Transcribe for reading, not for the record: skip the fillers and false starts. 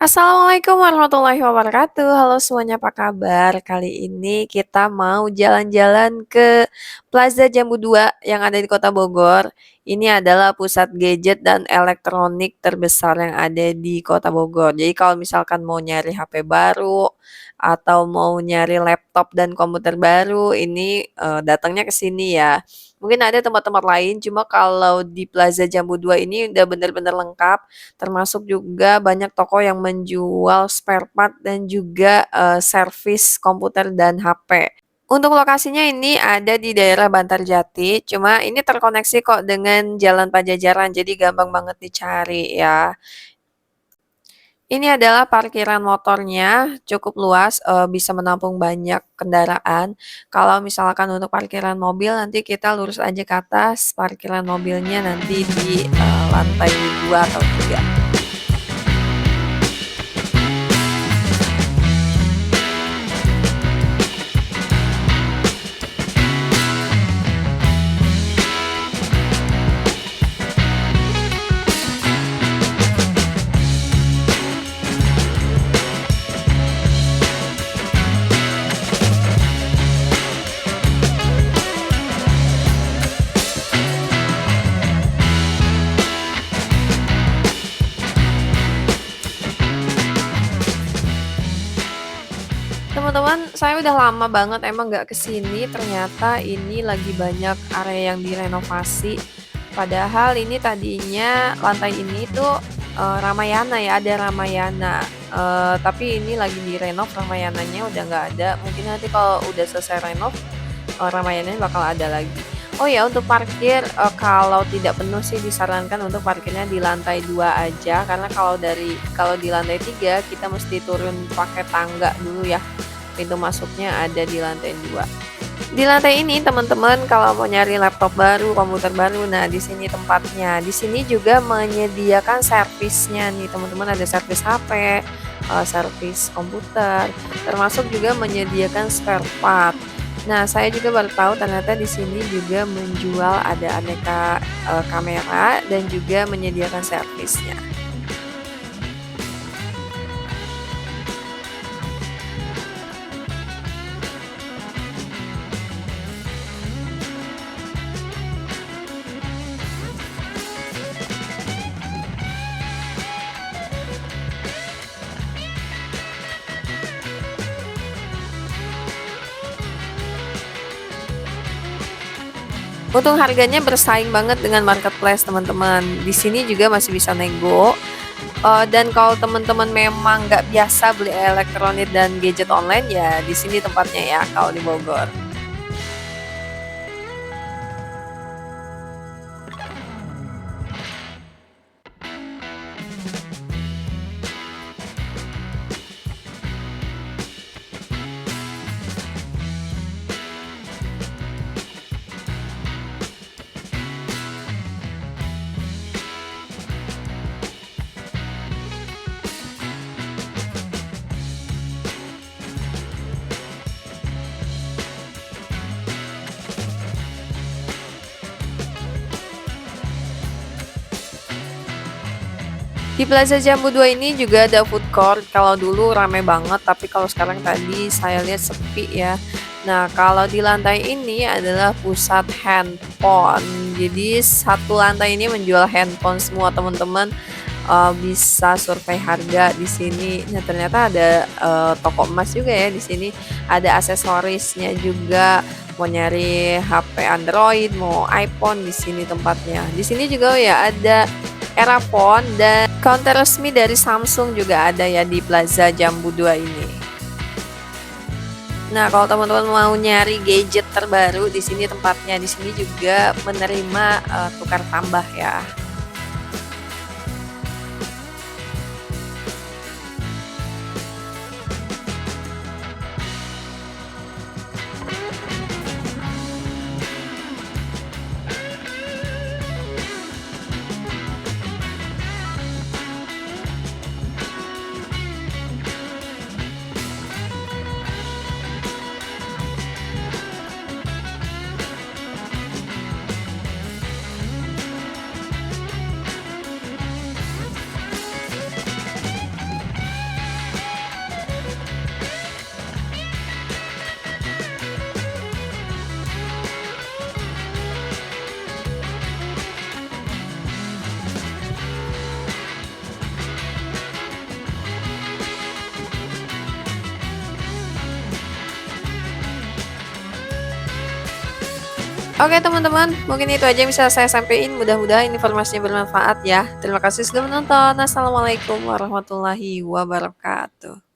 Assalamualaikum warahmatullahi wabarakatuh. Halo semuanya, apa kabar? Kali ini kita mau jalan-jalan ke Plaza Jambu 2 yang ada di Kota Bogor. Ini adalah pusat gadget dan elektronik terbesar yang ada di Kota Bogor. Jadi kalau misalkan mau nyari HP baru atau mau nyari laptop dan komputer baru, ini datangnya ke sini ya. Mungkin ada tempat-tempat lain, cuma kalau di Plaza Jambu 2 ini udah bener-bener lengkap. Termasuk juga banyak toko yang menjual spare part dan juga, servis komputer dan HP. Untuk lokasinya ini ada di daerah Bantarjati, cuma ini terkoneksi kok dengan Jalan Pajajaran, jadi gampang banget dicari ya. Ini adalah parkiran motornya, cukup luas, bisa menampung banyak kendaraan. Kalau misalkan untuk parkiran mobil, nanti kita lurus aja ke atas, parkiran mobilnya nanti di, lantai 2 atau 3. Teman-teman, saya udah lama banget emang nggak kesini. Ternyata ini lagi banyak area yang direnovasi. Padahal ini tadinya lantai ini tuh Ramayana ya, ada Ramayana. Tapi ini lagi direnov, Ramayananya udah nggak ada. Mungkin nanti kalau udah selesai renov, Ramayananya bakal ada lagi. Oh ya, untuk parkir kalau tidak penuh sih disarankan untuk parkirnya di lantai 2 aja karena kalau di lantai 3 kita mesti turun pakai tangga dulu ya. Pintu masuknya ada di lantai 2. Di lantai ini teman-teman kalau mau nyari laptop baru, komputer baru, nah di sini tempatnya. Di sini juga menyediakan servisnya nih teman-teman, ada servis HP, servis komputer, termasuk juga menyediakan spare part. Nah, saya juga baru tahu ternyata di sini juga menjual ada aneka kamera dan juga menyediakan servisnya. Untuk harganya bersaing banget dengan marketplace teman-teman. Di sini juga masih bisa nego. Dan kalau teman-teman memang nggak biasa beli elektronik dan gadget online ya di sini tempatnya ya kalau di Bogor. Di Plaza Jambu 2 ini juga ada food court. Kalau dulu rame banget, tapi kalau sekarang tadi saya lihat sepi ya. Nah, kalau di lantai ini adalah pusat handphone. Jadi satu lantai ini menjual handphone semua teman-teman. Bisa survei harga di sini. Nah, ternyata ada toko emas juga ya di sini. Ada aksesorisnya juga. Mau nyari HP Android, mau iPhone di sini tempatnya. Di sini juga ya ada Erafone dan counter resmi dari Samsung juga ada ya di Plaza Jambu 2 ini. Nah, kalau teman-teman mau nyari gadget terbaru di sini tempatnya. Di sini juga menerima tukar tambah ya. Oke teman-teman, mungkin itu aja yang bisa saya sampaikan. Mudah-mudahan informasinya bermanfaat ya. Terima kasih sudah menonton. Assalamualaikum warahmatullahi wabarakatuh.